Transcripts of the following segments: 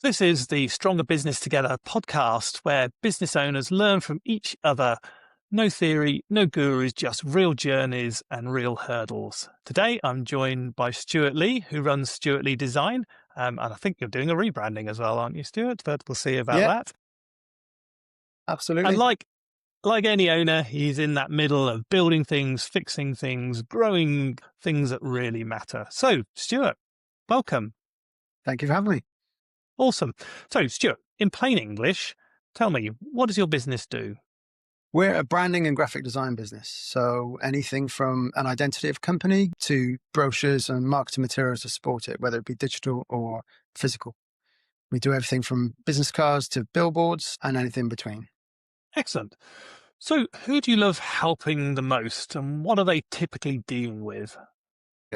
This is the Stronger Business Together podcast where business owners learn from each other. No theory, no gurus, just real journeys and real hurdles. Today, I'm joined by Stuart Lee, who runs Stuart Lee Design. And I think you're doing a rebranding as well, aren't you, Stuart? But we'll see about Yeah, that. And absolutely. like any owner, he's in that middle of building things, fixing things, growing things that really matter. So, Stuart, welcome. Thank you for having me. Awesome. So, Stuart, in plain English, tell me, what does your business do? We're a branding and graphic design business. So anything from an identity of company to brochures and marketing materials to support it, whether it be digital or physical. We do everything from business cards to billboards and anything in between. Excellent. So, who do you love helping the most, and what are they typically dealing with?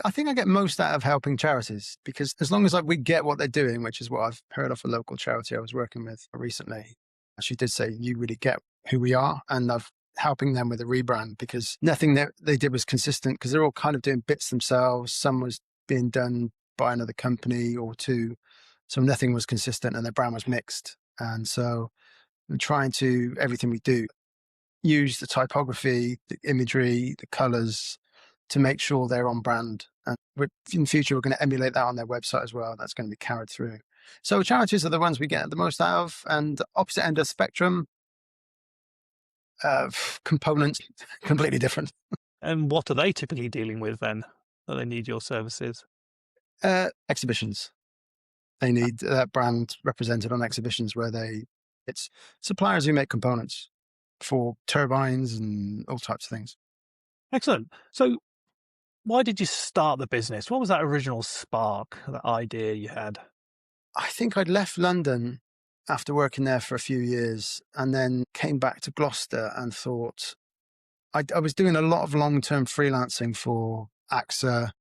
I think I get most out of helping charities because as long as we get what they're doing, which is what I've heard of a local charity I was working with recently, she did say, you really get who we are, and I've helping them with a rebrand because nothing that they did was consistent because they're all kind of doing bits themselves. Some was being done by another company or two. So nothing was consistent and their brand was mixed. And so we're trying to, everything we do, use the typography, the imagery, the colors to make sure they're on brand. And in the future, we're going to emulate that on their website as well. That's going to be carried through. So charities are the ones we get the most out of, and opposite end of the spectrum, components, completely different. And what are they typically dealing with then that they need your services? Exhibitions. They need that brand represented on exhibitions where it's suppliers who make components for turbines and all types of things. Excellent. So, why did you start the business? What was that original spark, that idea you had? I think I'd left London after working there for a few years and then came back to Gloucester and thought I was doing a lot of long-term freelancing for AXA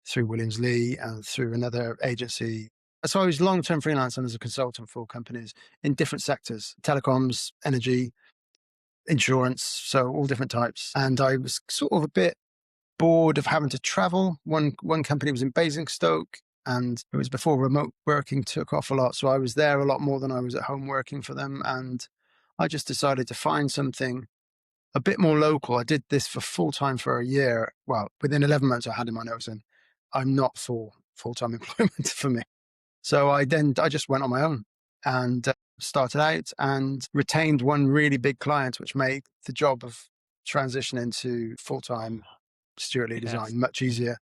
through Williams Lee and through another agency. So I was long-term freelancing as a consultant for companies in different sectors, telecoms, energy, insurance, so all different types. And I was sort of a bit bored of having to travel. One company was in Basingstoke, and it was before remote working took off a lot. So I was there a lot more than I was at home working for them. And I just decided to find something a bit more local. I did this for full-time for a year. Well, within 11 months, I had in my notes in, I'm not for full-time employment for me. So I just went on my own and started out and retained one really big client, which made the job of transitioning to full-time Stuart Lee Design much easier.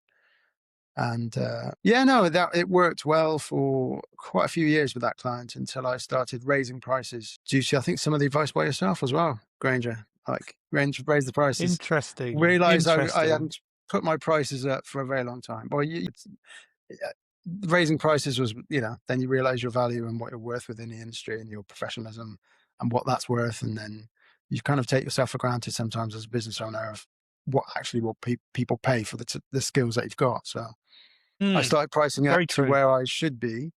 And it worked well for quite a few years with that client until I started raising prices due to, I think, some of the advice by yourself as well, Granger. Like, Granger raised the prices. Interesting. Realised I hadn't put my prices up for a very long time. Well, raising prices was, then you realise your value and what you're worth within the industry and your professionalism and what that's worth. And then you kind of take yourself for granted sometimes as a business owner of what people pay for the skills that you've got. So I started pricing up to where I should be.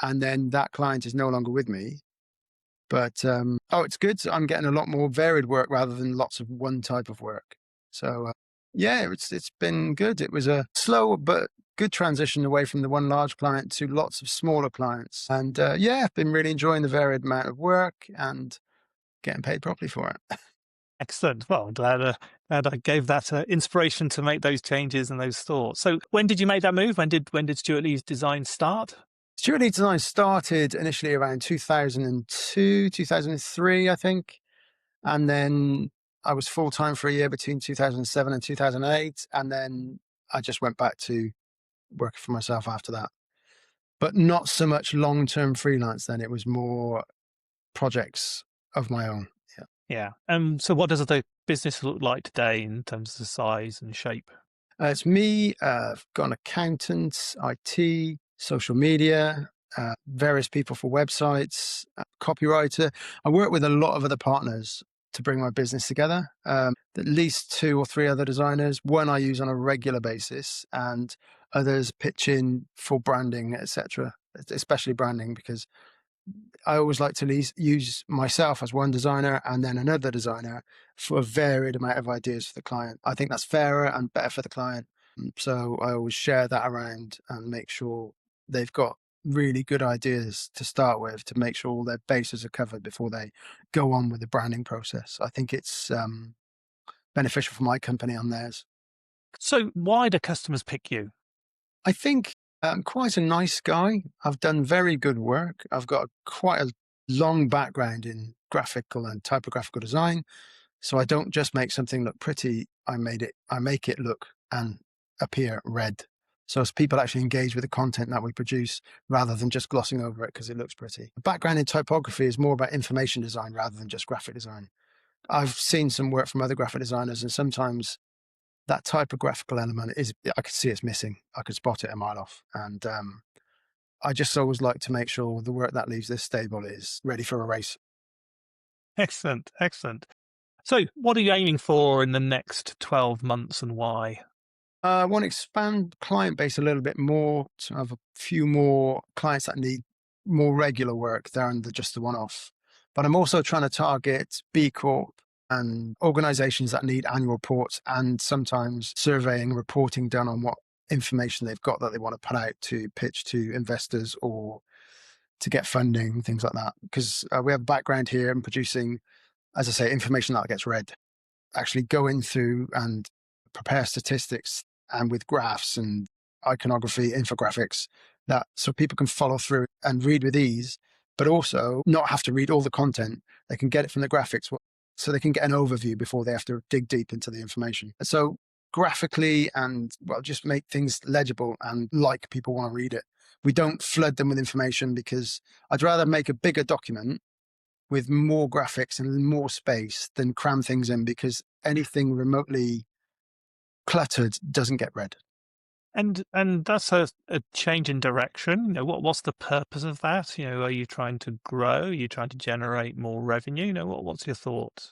And then that client is no longer with me. But, it's good. I'm getting a lot more varied work rather than lots of one type of work. So, it's been good. It was a slow but good transition away from the one large client to lots of smaller clients. And, I've been really enjoying the varied amount of work and getting paid properly for it. Excellent. Well, I'm glad I gave that inspiration to make those changes and those thoughts. So when did you make that move? When did Stuart Lee's Design start? Stuart Lee Design started initially around 2002, 2003, I think. And then I was full-time for a year between 2007 and 2008. And then I just went back to working for myself after that. But not so much long-term freelance then. It was more projects of my own. Yeah. So what does the business look like today in terms of the size and shape? It's me. I've got an accountant, IT, social media, various people for websites, copywriter. I work with a lot of other partners to bring my business together. At least 2 or 3 other designers. One I use on a regular basis, and others pitch in for branding, etc. Especially branding, because I always like to use myself as one designer and then another designer for a varied amount of ideas for the client. I think that's fairer and better for the client. So I always share that around and make sure they've got really good ideas to start with to make sure all their bases are covered before they go on with the branding process. I think it's beneficial for my company and theirs. So why do customers pick you? I think I'm quite a nice guy. I've done very good work. I've got quite a long background in graphical and typographical design. So I don't just make something look pretty. I make it look and appear red. So as people actually engage with the content that we produce rather than just glossing over it because it looks pretty. The background in typography is more about information design rather than just graphic design. I've seen some work from other graphic designers, and sometimes that typographical element is, I could see it's missing. I could spot it a mile off. And I just always like to make sure the work that leaves this stable is ready for a race. Excellent, excellent. So what are you aiming for in the next 12 months and why? I want to expand client base a little bit more to have a few more clients that need more regular work than just the one-off. But I'm also trying to target B Corp and organizations that need annual reports and sometimes surveying, reporting done on what information they've got that they want to put out to pitch to investors or to get funding, things like that. Because we have a background here in producing, as I say, information that gets read, actually going through and prepare statistics and with graphs and iconography, infographics, that so people can follow through and read with ease, but also not have to read all the content. They can get it from the graphics, so they can get an overview before they have to dig deep into the information. So graphically and, well, just make things legible and like people want to read it. We don't flood them with information because I'd rather make a bigger document with more graphics and more space than cram things in, because anything remotely cluttered doesn't get read. And that's a change in direction. What's the purpose of that? Are you trying to grow? Are you trying to generate more revenue? What's your thoughts?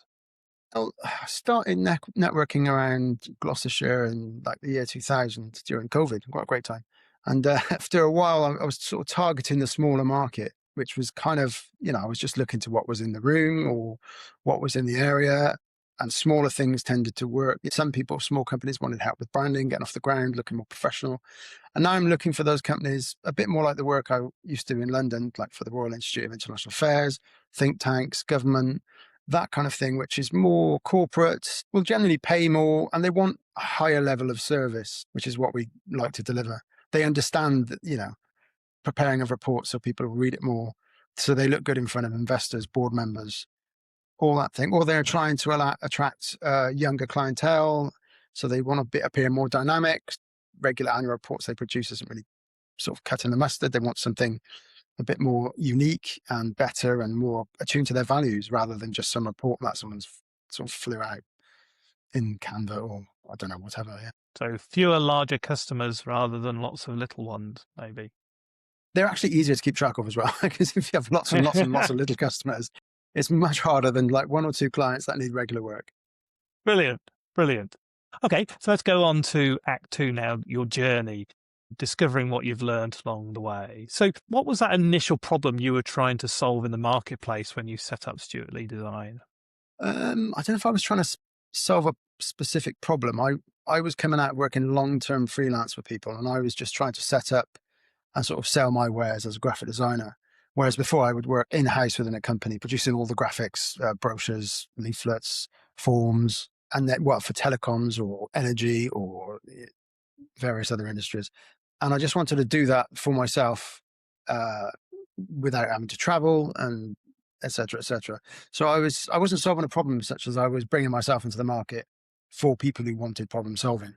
I started networking around Gloucestershire in like the year 2000 during COVID. Quite a great time. And after a while, I was sort of targeting the smaller market, which was kind of, I was just looking to what was in the room or what was in the area. And smaller things tended to work. Some people, small companies, wanted help with branding, getting off the ground, looking more professional. And now I'm looking for those companies a bit more like the work I used to do in London, like for the Royal Institute of International Affairs, think tanks, government, that kind of thing, which is more corporate, will generally pay more, and they want a higher level of service, which is what we like to deliver. They understand that, preparing a report so people will read it more, so they look good in front of investors, board members, all that thing. Or they're trying to attract younger clientele, so they want to appear more dynamic. Regular annual reports they produce isn't really sort of cutting the mustard. They want something a bit more unique and better and more attuned to their values, rather than just some report that someone's sort of flew out in Canva or I don't know, whatever. Yeah. So fewer larger customers rather than lots of little ones, maybe. They're actually easier to keep track of as well, because if you have lots and lots and lots of little customers, it's much harder than like one or two clients that need regular work. Brilliant, brilliant. Okay, so let's go on to Act 2 now, your journey, discovering what you've learned along the way. So what was that initial problem you were trying to solve in the marketplace when you set up Stuart Lee Design? I don't know if I was trying to solve a specific problem. I was coming out working long-term freelance for people, and I was just trying to set up and sort of sell my wares as a graphic designer. Whereas before I would work in-house within a company, producing all the graphics, brochures, leaflets, forms, and then, well, for telecoms or energy or various other industries. And I just wanted to do that for myself uh, without having to travel and et cetera, et cetera. So I wasn't solving a problem such as I was bringing myself into the market for people who wanted problem solving.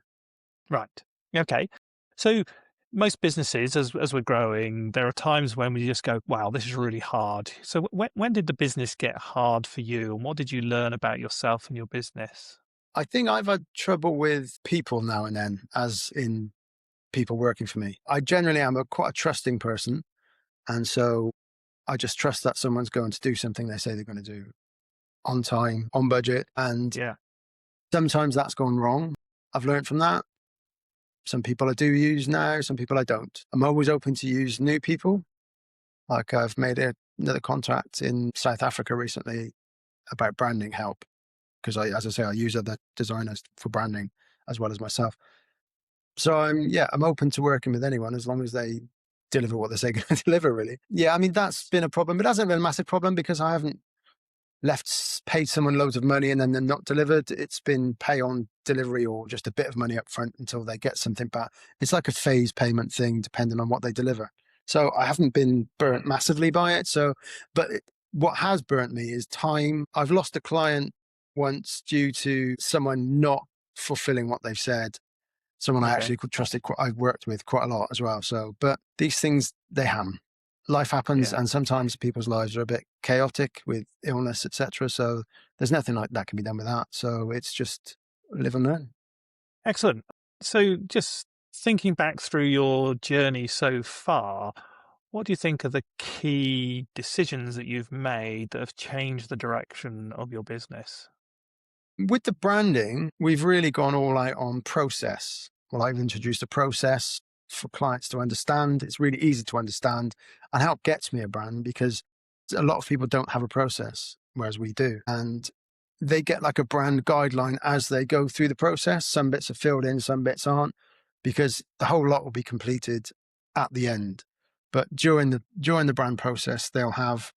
Right. Okay. So most businesses, as we're growing, there are times when we just go, wow, this is really hard. So when did the business get hard for you, and what did you learn about yourself and your business? I think I've had trouble with people now and then, as in people working for me. I generally am quite a trusting person. And so I just trust that someone's going to do something they say they're going to do on time, on budget. And Yeah. sometimes that's gone wrong. I've learned from that. Some people I do use now, some people I don't. I'm always open to use new people. Like I've made another contract in South Africa recently about branding help, because as I say, I use other designers for branding as well as myself. So I'm open to working with anyone as long as they deliver what they say they're going to deliver, really. Yeah, I mean, that's been a problem. It hasn't been a massive problem because I haven't paid someone loads of money and then they're not delivered. It's been pay on delivery or just a bit of money up front until they get something back. It's like a phase payment thing depending on what they deliver. So I haven't been burnt massively by it. What has burnt me is time. I've lost a client once due to someone not fulfilling what they've said. Someone I Okay. actually trusted, I've worked with quite a lot as well. So, but these things, they happen. Life happens, Yeah. and sometimes people's lives are a bit chaotic with illness, etc. So there's nothing like that can be done with that. So it's just live and learn. Excellent. So just thinking back through your journey so far, what do you think are the key decisions that you've made that have changed the direction of your business? With the branding, we've really gone all out on process. Well, I've introduced a process for clients to understand. It's really easy to understand and help gets me a brand because a lot of people don't have a process, whereas we do. And they get like a brand guideline as they go through the process. Some bits are filled in, some bits aren't, because the whole lot will be completed at the end. But during the brand process, they'll have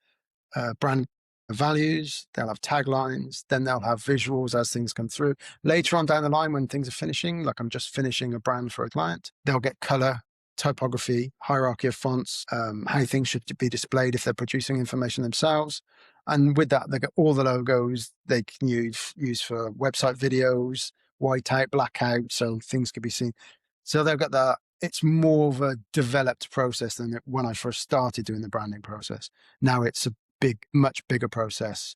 brand values, they'll have taglines, then they'll have visuals as things come through. Later on down the line, when things are finishing, like I'm just finishing a brand for a client, they'll get color, typography, hierarchy of fonts, how things should be displayed if they're producing information themselves. And with that, they get all the logos they can use for website videos, white out, black out, so things can be seen. So they've got that. It's more of a developed process than when I first started doing the branding process. Now it's a much bigger process,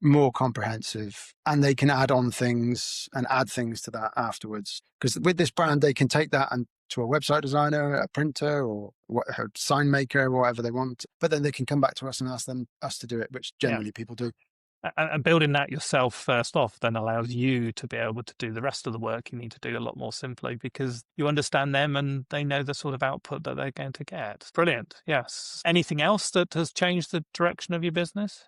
more comprehensive, and they can add on things and add things to that afterwards. Because with this brand, they can take that and to a website designer, a printer, or a sign maker, whatever they want. But then they can come back to us and ask us to do it, which Yeah. generally people do. And building that yourself first off then allows you to be able to do the rest of the work you need to do a lot more simply because you understand them and they know the sort of output that they're going to get. Brilliant. Yes. Anything else that has changed the direction of your business?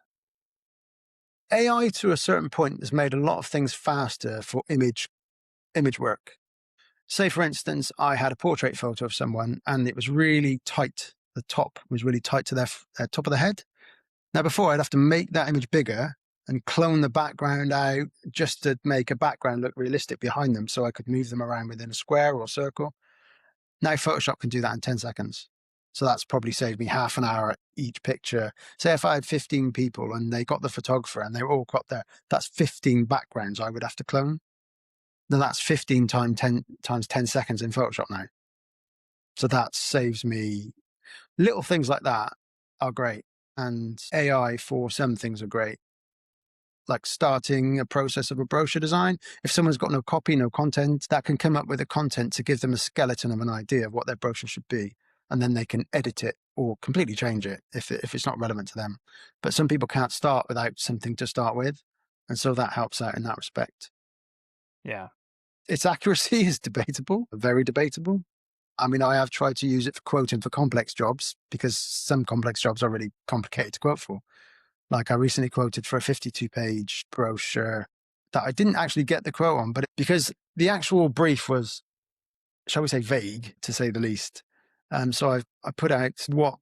AI to a certain point has made a lot of things faster for image work. Say, for instance, I had a portrait photo of someone and it was really tight. The top was really tight to their top of the head. Now, before I'd have to make that image bigger and clone the background out just to make a background look realistic behind them so I could move them around within a square or circle. Now, Photoshop can do that in 10 seconds. So that's probably saved me half an hour each picture. Say if I had 15 people and they got the photographer and they all got there, that's 15 backgrounds I would have to clone. Then that's 15 times 10 seconds in Photoshop now. So that saves me. Little things like that are great. And AI for some things are great. Like starting a process of a brochure design. If someone's got no copy, no content, that can come up with a content to give them a skeleton of an idea of what their brochure should be. And then they can edit it or completely change it if it's not relevant to them. But some people can't start without something to start with. And so that helps out in that respect. Yeah. Its accuracy is debatable, very debatable. I mean, I have tried to use it for quoting for complex jobs because some complex jobs are really complicated to quote for. Like I recently quoted for a 52-page brochure that I didn't actually get the quote on, but because the actual brief was, shall we say, vague, to say the least. So I put out what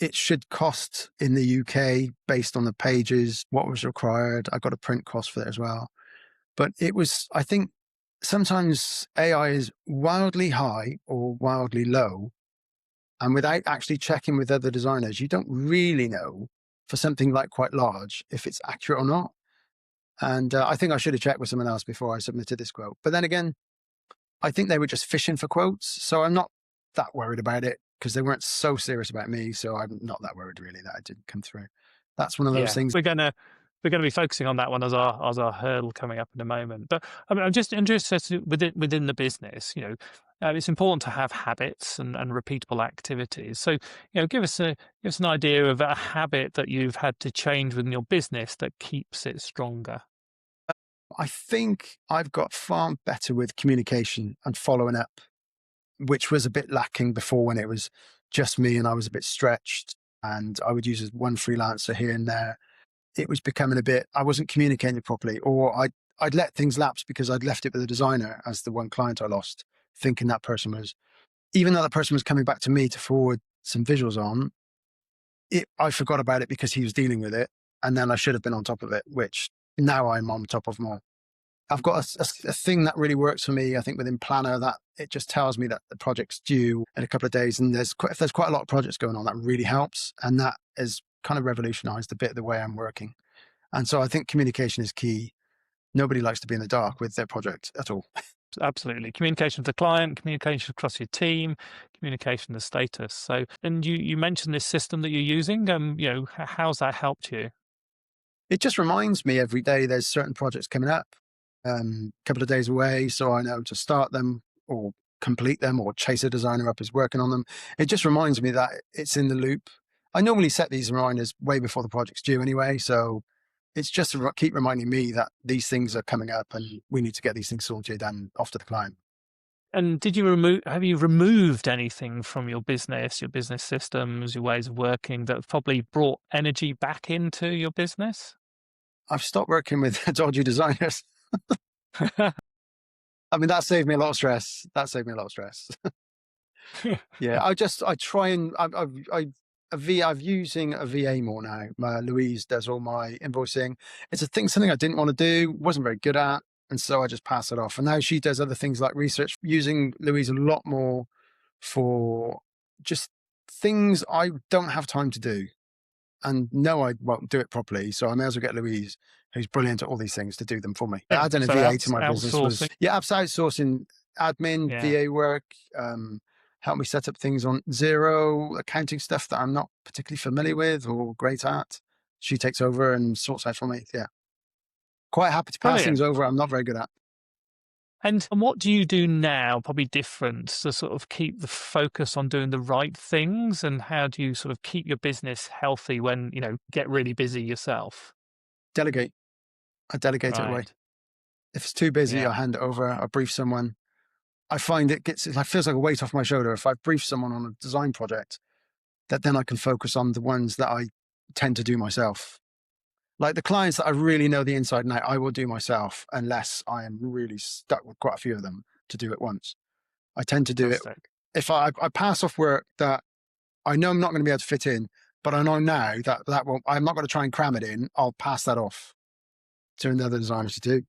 it should cost in the UK based on the pages, what was required. I got a print cost for it as well. But it was, I think, sometimes AI is wildly high or wildly low. And without actually checking with other designers, you don't really know for something like quite large if it's accurate or not. And I think I should have checked with someone else before I submitted this quote. But then again, I think they were just fishing for quotes. So I'm not that worried about it because they weren't so serious about me. So I'm not that worried really that it didn't come through. That's one of those Yeah. things. We're gonna be focusing on that one as our hurdle coming up in a moment. But I mean, I'm just interested within the business. It's important to have habits and repeatable activities. So, give us an idea of a habit that you've had to change within your business that keeps it stronger. I think I've got far better with communication and following up, which was a bit lacking before when it was just me and I was a bit stretched and I would use one freelancer here and there. It was becoming a bit, I wasn't communicating properly, or I'd let things lapse because I'd left it with a designer as the one client I lost, thinking that person was even though that person was coming back to me to forward some visuals on, I forgot about it because he was dealing with it. And then I should have been on top of it, which now I'm on top of more. I've got a thing that really works for me, I think, within Planner, that it just tells me that the project's due in a couple of days. And if there's quite a lot of projects going on, that really helps. And that has kind of revolutionized a bit the way I'm working. And so I think communication is key. Nobody likes to be in the dark with their project at all. Absolutely. Communication with the client, communication across your team, communication, the status. So, and you mentioned this system that you're using. How's that helped you? It just reminds me every day there's certain projects coming up, a couple of days away. So I know to start them or complete them or chase a designer up who's working on them. It just reminds me that it's in the loop. I normally set these reminders way before the project's due anyway. So it's just to keep reminding me that these things are coming up and we need to get these things sorted and off to the client. And have you removed anything from your business systems, your ways of working that have probably brought energy back into your business? I've stopped working with dodgy designers. I mean, that saved me a lot of stress. Yeah, I try and I'm using a VA more now. Louise does all my invoicing. It's something I didn't want to do, wasn't very good at, and so I just pass it off. And now she does other things like research, using Louise a lot more for just things I don't have time to do. And no, I won't do it properly. So I may as well get Louise, who's brilliant at all these things, to do them for me. Yeah, Adding a so VA to my business was, outsourcing. outsourcing admin, Yeah. VA work, help me set up things on Zero, accounting stuff that I'm not particularly familiar with or great at. She takes over and sorts out for me. Yeah. Quite happy to pass things Brilliant. over I'm not very good at. And what do you do now, probably different, to sort of keep the focus on doing the right things? And how do you sort of keep your business healthy when, get really busy yourself? Delegate. I delegate it away. Right. If it's too busy, Yeah. I hand it over. I brief someone. I find it feels like a weight off my shoulder. If I brief someone on a design project, that then I can focus on the ones that I tend to do myself. Like the clients that I really know the inside and out, I will do myself unless I am really stuck with quite a few of them to do it once. I tend to do it. Fantastic. If I pass off work that I know I'm not going to be able to fit in, but I know now that won't, I'm not going to try and cram it in. I'll pass that off to another designer to do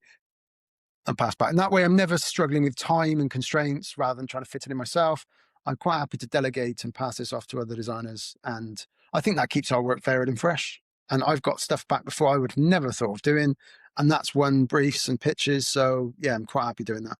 and pass back. And that way I'm never struggling with time and constraints rather than trying to fit it in myself. I'm quite happy to delegate and pass this off to other designers. And I think that keeps our work varied and fresh. And I've got stuff back before I would have never thought of doing. And that's won briefs and pitches. So yeah, I'm quite happy doing that.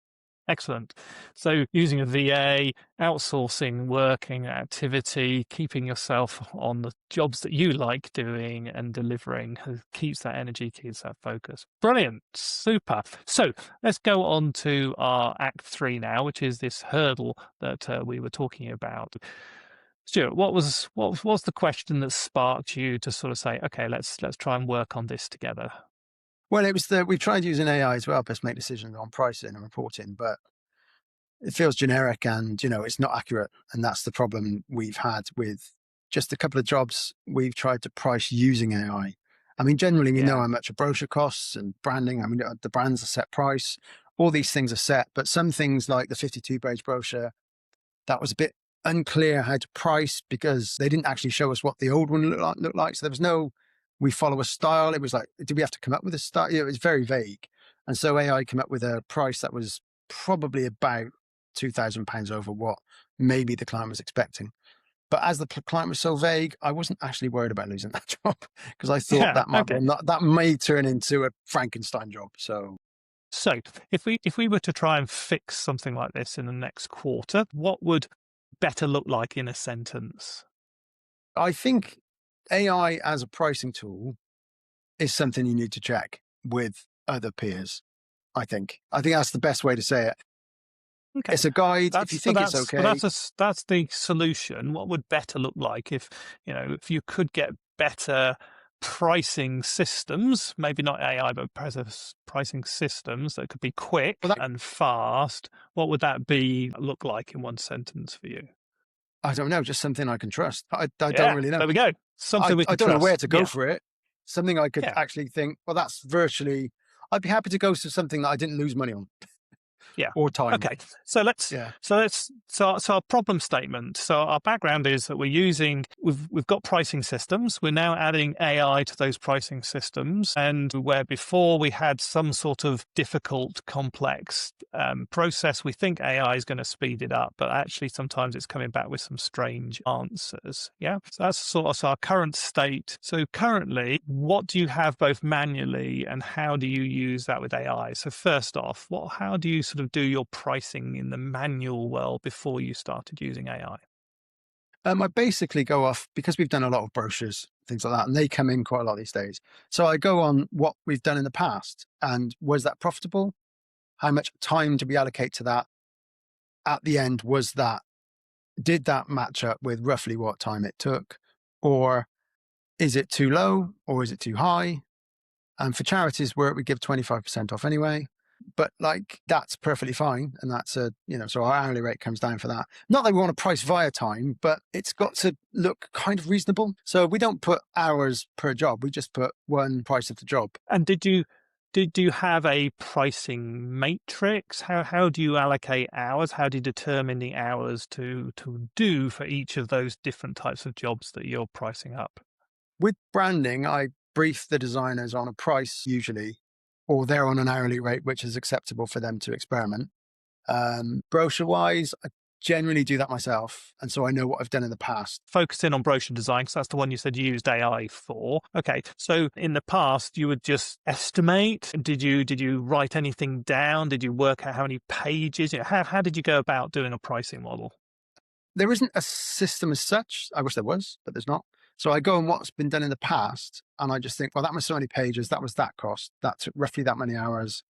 Excellent. So using a VA, outsourcing working activity, keeping yourself on the jobs that you like doing and delivering keeps that energy, keeps that focus. Brilliant. Super. So let's go on to our Act 3 now, which is this hurdle that we were talking about. Stuart, what was the question that sparked you to sort of say, okay, let's try and work on this together? Well, it was we tried using AI as well to make decisions on pricing and reporting, but it feels generic and, it's not accurate. And that's the problem we've had with just a couple of jobs we've tried to price using AI. I mean, generally, we know how much a brochure costs and branding. I mean, the brand's a set price. All these things are set, but some things like the 52-page brochure, that was a bit unclear how to price because they didn't actually show us what the old one looked like. So there was no, we follow a style. It was like, did we have to come up with a style? It was very vague. And so AI came up with a price that was probably about £2,000 over what maybe the client was expecting. But as the client was so vague, I wasn't actually worried about losing that job because I thought that may turn into a Frankenstein job. So if we were to try and fix something like this in the next quarter, what would better look like in a sentence? I think AI as a pricing tool is something you need to check with other peers. I think that's the best way to say it. Okay. It's a guide. If you think it's okay, that's the solution. What would better look like if you could get better pricing systems, maybe not AI, but pricing systems that could be quick and fast? What would that look like in one sentence for you? I don't know. Just something I can trust. I don't really know. There we go. Something we can I don't trust. know where to go for it. Something I could actually think, well, that's virtually. I'd be happy to go to something that I didn't lose money on. Yeah. or time. Okay. So Yeah. so our problem statement. So our background is that we've got pricing systems. We're now adding AI to those pricing systems, and where before we had some sort of difficult, complex process, we think AI is going to speed it up, but actually sometimes it's coming back with some strange answers. Yeah. So that's sort of our current state. So currently, what do you have both manually, and how do you use that with AI? So first off, how do you sort of do your pricing in the manual world before you started using AI? I basically go off because we've done a lot of brochures, things like that, and they come in quite a lot these days. So I go on what we've done in the past and was that profitable? How much time did we allocate to that? At the end, did that match up with roughly what time it took? Or is it too low or is it too high? And for charities work, we give 25% off anyway. But like that's perfectly fine. And that's so our hourly rate comes down for that. Not that we want to price via time, but it's got to look kind of reasonable. So we don't put hours per job. We just put one price of the job. And did you have a pricing matrix? How do you allocate hours? How do you determine the hours to do for each of those different types of jobs that you're pricing up? With branding, I brief the designers on a price usually, or they're on an hourly rate, which is acceptable for them to experiment. Brochure wise, I generally do that myself. And so I know what I've done in the past. Focus in on brochure design, because that's the one you said you used AI for. Okay, so in the past, you would just estimate. Did you write anything down? Did you work out how many pages? How did you go about doing a pricing model? There isn't a system as such. I wish there was, but there's not. So I go on what's been done in the past and I just think, well, that was so many pages. That was that cost. That took roughly that many hours.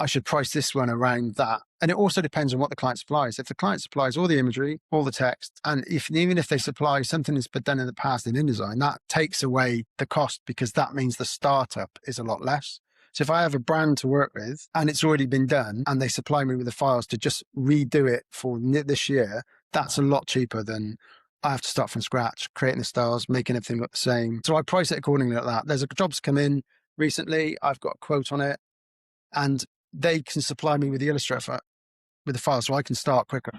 I should price this one around that. And it also depends on what the client supplies. If the client supplies all the imagery, all the text, and even if they supply something that's been done in the past in InDesign, that takes away the cost because that means the startup is a lot less. So if I have a brand to work with and it's already been done and they supply me with the files to just redo it for this year, that's a lot cheaper than I have to start from scratch, creating the styles, making everything look the same. So I price it accordingly like that. There's a job's come in recently. I've got a quote on it and they can supply me with the Illustrator with the file so I can start quicker.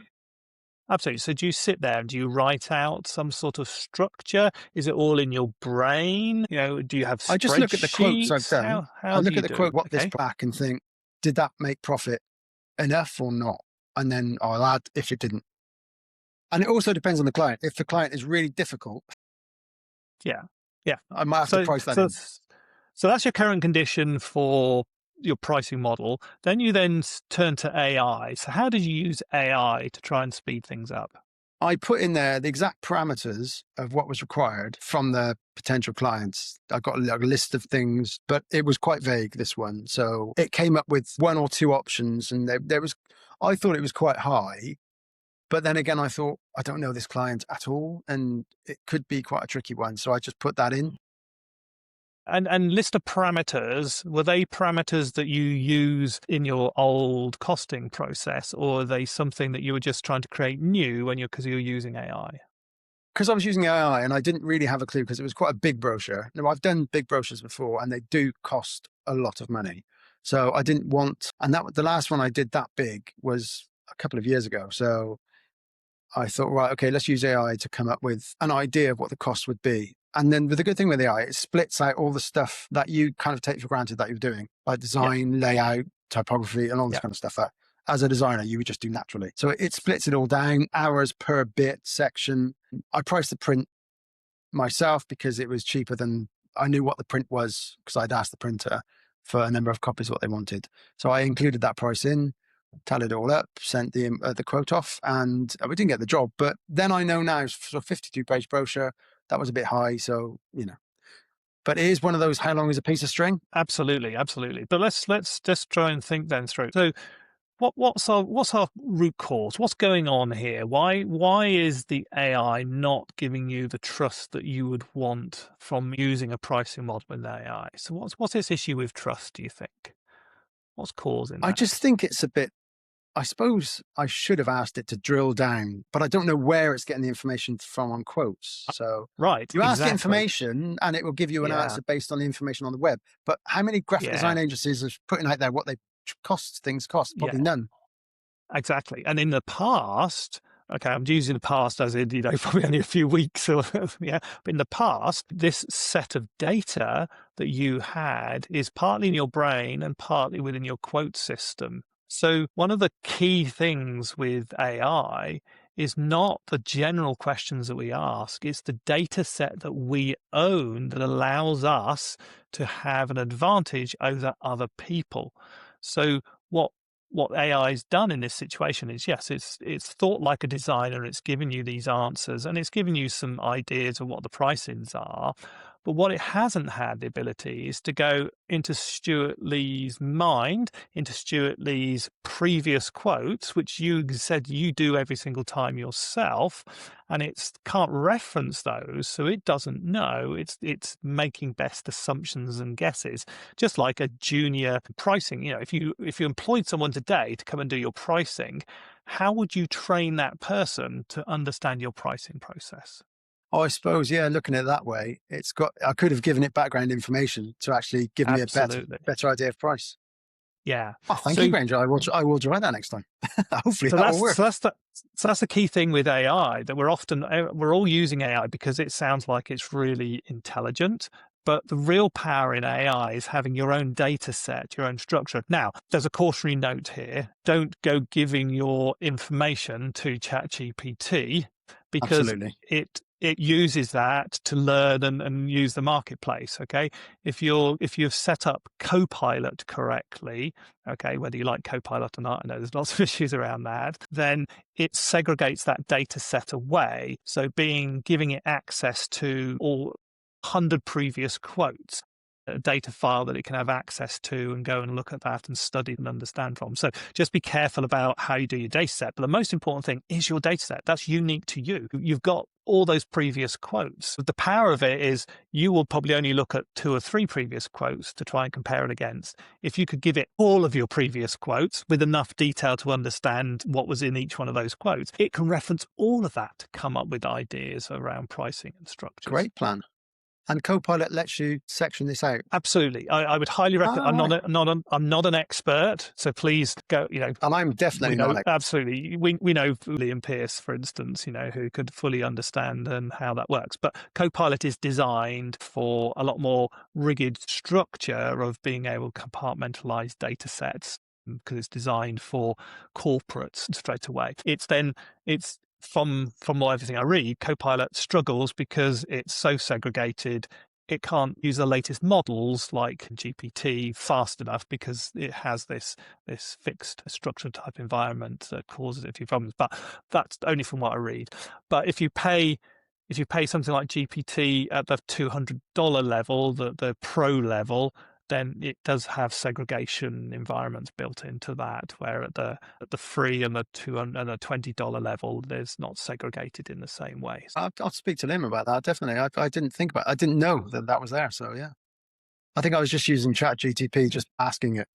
Absolutely. So do you sit there and do you write out some sort of structure? Is it all in your brain? Do you have spreadsheets? I just look at the quotes I've done. How I do look you at the do quote, it? what this Okay. back and think, did that make profit enough or not? And then I'll add if it didn't. And it also depends on the client. If the client is really difficult, Yeah. I might have to price that in. So that's your current condition for your pricing model. Then you turn to AI. So how did you use AI to try and speed things up? I put in there the exact parameters of what was required from the potential clients. I got a list of things, but it was quite vague, this one. So it came up with one or two options and I thought it was quite high. But then again, I thought, I don't know this client at all, and it could be quite a tricky one. So I just put that in. And list of parameters, were they parameters that you use in your old costing process, or are they something that you were just trying to create new because you're using AI? Because I was using AI and I didn't really have a clue because it was quite a big brochure. Now, I've done big brochures before and they do cost a lot of money. So I didn't want, and the last one I did that big was a couple of years ago. So I thought, right, okay, let's use AI to come up with an idea of what the cost would be. And then the good thing with AI, it splits out all the stuff that you kind of take for granted that you're doing, like design, layout, typography, and all this kind of stuff that as a designer, you would just do naturally. So it splits it all down, hours per bit section. I priced the print myself because it was cheaper than I knew what the print was because I'd asked the printer for a number of copies what they wanted. So I included that price in, tallied it all up, sent the quote off, and we didn't get the job. But then I know now, so 52-page brochure, that was a bit high. So, but it is one of those, how long is a piece of string? Absolutely. But let's just try and think then through. So what's our root cause? What's going on here? Why is the AI not giving you the trust that you would want from using a pricing model with AI? So what's this issue with trust, do you think? What's causing that? I just think it's a bit, I suppose I should have asked it to drill down, but I don't know where it's getting the information from on quotes. So Right. you ask exactly. the information and it will give you an answer based on the information on the web. But how many graphic design agencies are putting out there what they things cost? Probably Yeah. none. Exactly. And in the past, okay, I'm using the past as in, probably only a few weeks or, yeah, but in the past, this set of data that you had is partly in your brain and partly within your quote system. So one of the key things with AI is not the general questions that we ask, it's the data set that we own that allows us to have an advantage over other people. So what AI has done in this situation is, yes, it's thought like a designer, it's given you these answers, and it's given you some ideas of what the pricings are. But what it hasn't had the ability is to go into Stuart Lee's mind, into Stuart Lee's previous quotes, which you said you do every single time yourself, and it can't reference those, so it doesn't know. It's making best assumptions and guesses, just like a junior pricing. If you employed someone today to come and do your pricing, how would you train that person to understand your pricing process? Oh, I suppose, yeah, looking at it that way, I could have given it background information to actually give me a Absolutely. better idea of price. Yeah. Oh, thank you, So Granger. I will try that next time. Hopefully So that will that's work. so that's the so that's the key thing with AI, that we're all using AI because it sounds like it's really intelligent. But the real power in AI is having your own data set, your own structure. Now, there's a cautionary note here. Don't go giving your information to ChatGPT, because Absolutely. it uses that to learn and use the marketplace. Okay. If you've set up Copilot correctly, okay, whether you like Copilot or not, I know there's lots of issues around that, then it segregates that data set away. So giving it access to all 100 previous quotes, a data file that it can have access to and go and look at that and study and understand from. So just be careful about how you do your data set. But the most important thing is your data set. That's unique to you. You've got all those previous quotes. The power of it is you will probably only look at 2 or 3 previous quotes to try and compare it against. If you could give it all of your previous quotes with enough detail to understand what was in each one of those quotes, it can reference all of that to come up with ideas around pricing and structures. Great plan. And Copilot lets you section this out. Absolutely. I would highly recommend. Right. I'm not an expert, so please go, And I'm definitely not. absolutely. We know Liam Pearce, for instance, who could fully understand and how that works. But Copilot is designed for a lot more rigid structure of being able to compartmentalize data sets, because it's designed for corporates straight away. It's from everything I read, Copilot struggles because it's so segregated. It can't use the latest models like GPT fast enough because it has this fixed structure type environment that causes it a few problems. But that's only from what I read. But if you pay something like GPT at the $200 level, the pro level, then it does have segregation environments built into that, where at the free and the $200 and the $20 level, there's not segregated in the same way. I'll speak to Liam about that. Definitely. I didn't think about it. I didn't know that was there. So yeah. I think I was just using ChatGPT, just asking it,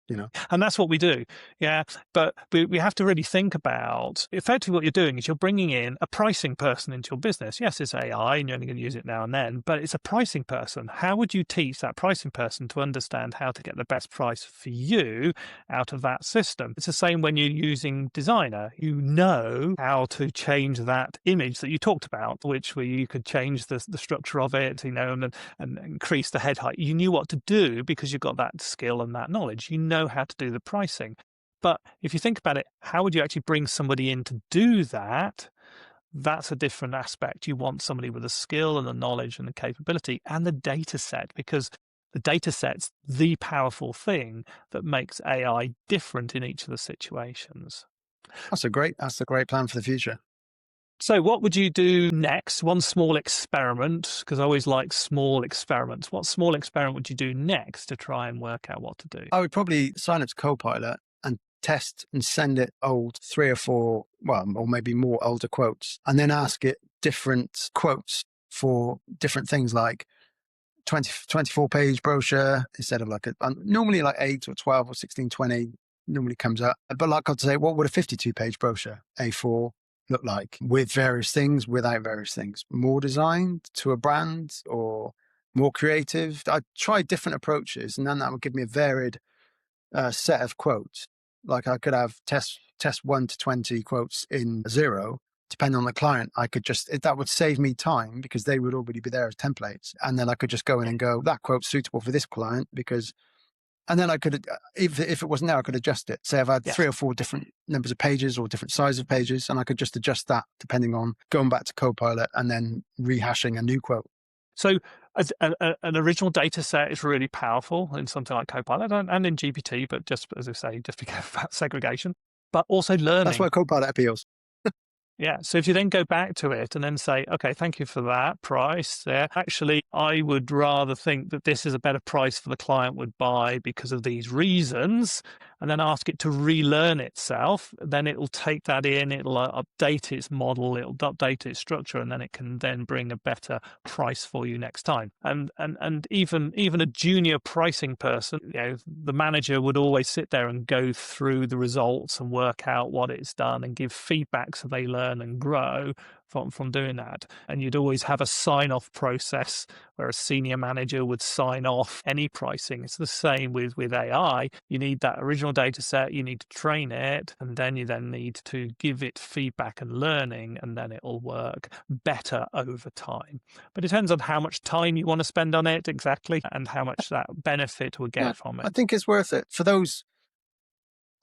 And that's what we do. Yeah. But we have to really think about, effectively what you're doing is you're bringing in a pricing person into your business. Yes, it's AI and you're only going to use it now and then, but it's a pricing person. How would you teach that pricing person to understand how to get the best price for you out of that system? It's the same when you're using Designer. You know how to change that image that you talked about, which where you could change the structure of it, and increase the head height. You knew what to do because you've got that skill and that knowledge. You know how to do the pricing. But if you think about it, how would you actually bring somebody in to do that? That's a different aspect. You want somebody with the skill and the knowledge and the capability and the data set, because the data set's the powerful thing that makes AI different in each of the situations. That's a great plan for the future. So what would you do next? One small experiment, because I always like small experiments. What small experiment would you do next to try and work out what to do? I would probably sign up to Copilot and test and send it old 3 or 4, or maybe more older quotes, and then ask it different quotes for different things, like 24-page brochure instead of normally like 8 or 12 or 16-20 normally comes up. But like I'd say, what would a 52-page brochure, A4, look like, with various things, without various things? More designed to a brand or more creative? I'd try different approaches, and then that would give me a varied set of quotes. Like I could have test 1 to 20 quotes in 0, depending on the client. I could that would save me time because they would already be there as templates. And then I could just go in and go, that quote's suitable for this client because, and then I could, if it wasn't there, I could adjust it. Say I've had Yes. 3 or 4 different numbers of pages or different size of pages, and I could just adjust that depending on going back to Copilot and then rehashing a new quote. So an original data set is really powerful in something like Copilot and in GPT, but just as I say, just be careful about segregation, but also learning. That's why Copilot appeals. Yeah. So if you then go back to it and then say, okay, thank you for that price there. Actually, I would rather think that this is a better price for the client would buy because of these reasons, and then ask it to relearn itself. Then it will take that in, it'll update its model, it'll update its structure, and then it can then bring a better price for you next time. And even a junior pricing person, the manager would always sit there and go through the results and work out what it's done and give feedback so they learn and grow from doing that. And you'd always have a sign-off process where a senior manager would sign off any pricing. It's the same with AI. You need that original data set, you need to train it, and then you need to give it feedback and learning, and then it will work better over time. But it depends on how much time you want to spend on it exactly and how much that benefit will get from it. I think it's worth it for those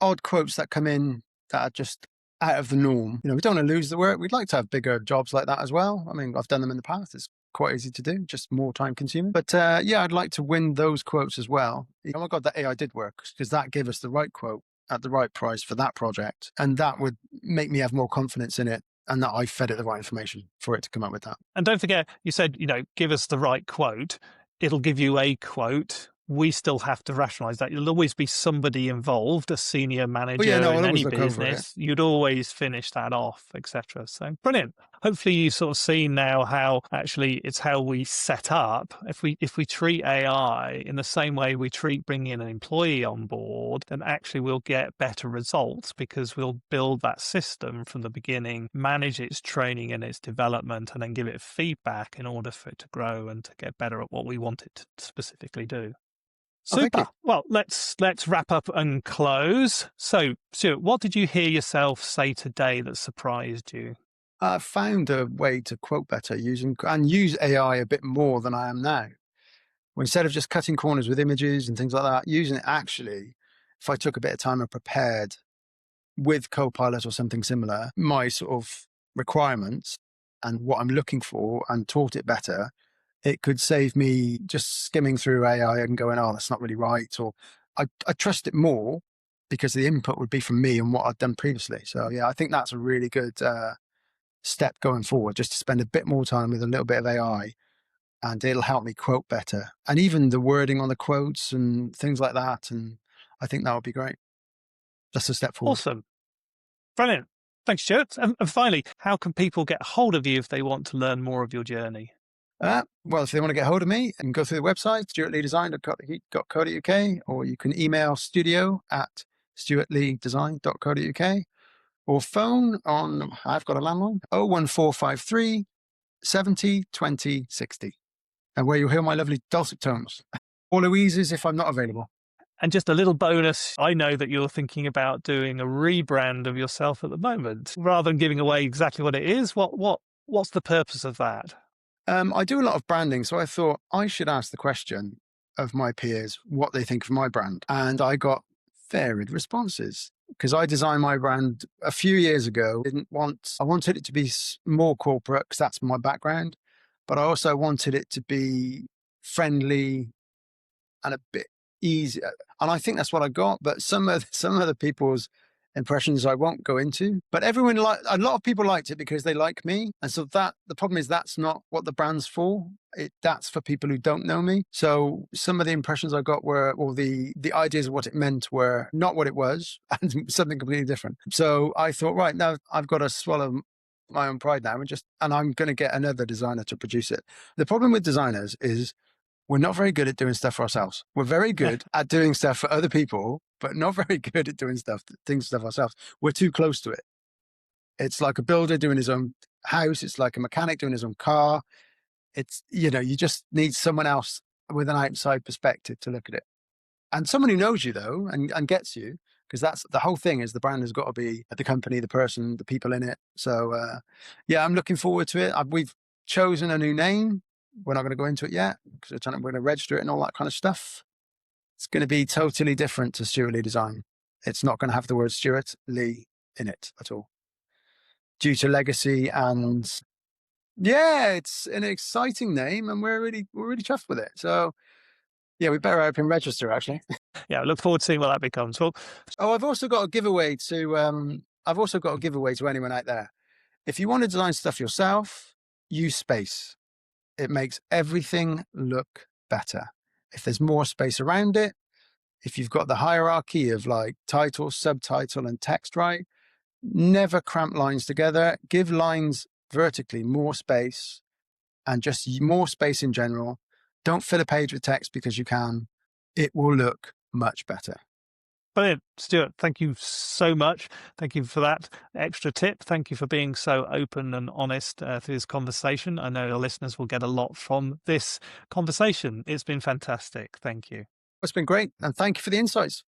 odd quotes that come in that are just out of the norm. We don't want to lose the work. We'd like to have bigger jobs like that as well. I mean, I've done them in the past. It's quite easy to do, just more time consuming. But I'd like to win those quotes as well. Oh my God, that AI did work, because that gave us the right quote at the right price for that project. And that would make me have more confidence in it, and that I fed it the right information for it to come up with that. And don't forget, you said, give us the right quote. It'll give you a quote. We still have to rationalize that. There'll always be somebody involved, a senior manager in any business. You'd always finish that off, etc. So brilliant. Hopefully you sort of see now how actually it's how we set up. If we treat AI in the same way we treat bringing an employee on board, then actually we'll get better results because we'll build that system from the beginning, manage its training and its development, and then give it feedback in order for it to grow and to get better at what we want it to specifically do. Super. Well, let's wrap up and close. So, Stuart, what did you hear yourself say today that surprised you? I found a way to quote better use AI a bit more than I am now. Instead of just cutting corners with images and things like that, using it actually, if I took a bit of time and prepared with Copilot or something similar, my sort of requirements and what I'm looking for, and taught it better, it could save me just skimming through AI and going, oh, that's not really right. Or I trust it more because the input would be from me and what I've done previously. So yeah, I think that's a really good step going forward, just to spend a bit more time with a little bit of AI, and it'll help me quote better. And even the wording on the quotes and things like that. And I think that would be great. Just a step forward. Awesome. Brilliant. Thanks, Stuart. And finally, how can people get hold of you if they want to learn more of your journey? Well, if they want to get hold of me, and go through the website, stuartleedesign.co.uk, or you can email studio@stuartleedesign.co.uk, or phone on, I've got a landline, 01453 70 20 60, and where you'll hear my lovely dulcet tones, or Louise's if I'm not available. And just a little bonus, I know that you're thinking about doing a rebrand of yourself at the moment. Rather than giving away exactly what it is, what's the purpose of that? I do a lot of branding, so I thought I should ask the question of my peers what they think of my brand. And I got varied responses, because I designed my brand a few years ago. I wanted it to be more corporate because that's my background, but I also wanted it to be friendly and a bit easier. And I think that's what I got. But some other people's impressions I won't go into, but a lot of people liked it because they like me. And so the problem is that's not what the brand's for. That's for people who don't know me. So some of the impressions I got or the ideas of what it meant were not what it was, and something completely different. So I thought, right, now I've got to swallow my own pride now and I'm going to get another designer to produce it. The problem with designers is we're not very good at doing stuff for ourselves. We're very good at doing stuff for other people, but not very good at doing stuff ourselves. We're too close to it. It's like a builder doing his own house. It's like a mechanic doing his own car. It's, you just need someone else with an outside perspective to look at it. And someone who knows you though, and gets you, because that's the whole thing is the brand has got to be the company, the person, the people in it. So yeah, I'm looking forward to it. We've chosen a new name. We're not going to go into it yet because we're going to register it and all that kind of stuff. It's going to be totally different to Stuart Lee Design. It's not going to have the word Stuart Lee in it at all, due to legacy. And yeah, it's an exciting name, and we're really chuffed with it. So yeah, we better open register actually. Yeah, I look forward to seeing what that becomes. Well, Oh, I've also got a giveaway to anyone out there. If you want to design stuff yourself, use space. It makes everything look better. If there's more space around it, if you've got the hierarchy of like title, subtitle, and text right, never cramp lines together. Give lines vertically more space, and just more space in general. Don't fill a page with text because you can. It will look much better. brilliant. Stuart, thank you so much. Thank you for that extra tip. Thank you for being so open and honest through this conversation. I know our listeners will get a lot from this conversation. It's been fantastic. Thank you. It's been great. And thank you for the insights.